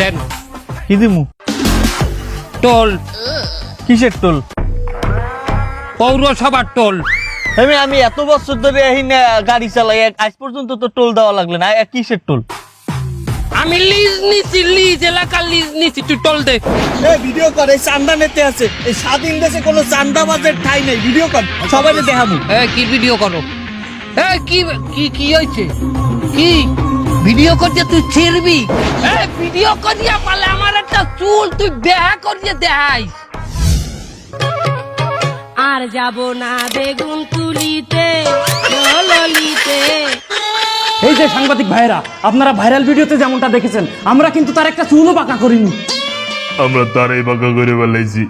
দেন কি দিমু? টোল, কিসের টোল? পৌরসভার টোল। আমি এত বছর ধরে এখানে গাড়ি চালাই, আজ পর্যন্ত তো টোল দেওয়া লাগলো না। কিসের টোল? আমি লিজ নিছি, লিজ এলাকার লিজ নিছি, তুই টোল দে। ভিডিও কর, এই চান্দা নিতে আছে। এই স্বাধীন দেশে কোনো চান্দাবাজের ঠাই নেই। ভিডিও কর, সবাই দেখাবো। কি ভিডিও করো? কি কি কি হয়েছে? কি ভিডিও করছে তুই ছিড়বি? ভিডিও করিয়া পালে আমার একটা চুল তুই বেহা করিয়ে দেখাই। আর যাব না বেগুন তুলিতে ললিতে। এই যে সাংবাদিক ভাইরা, আপনারা ভাইরাল ভিডিওতে যেমনটা দেখেছেন, আমরা কিন্তু তার একটা চুলও বাঁকা করিনি। আমরা তারাই বাঁকা করে ফেলাইছি।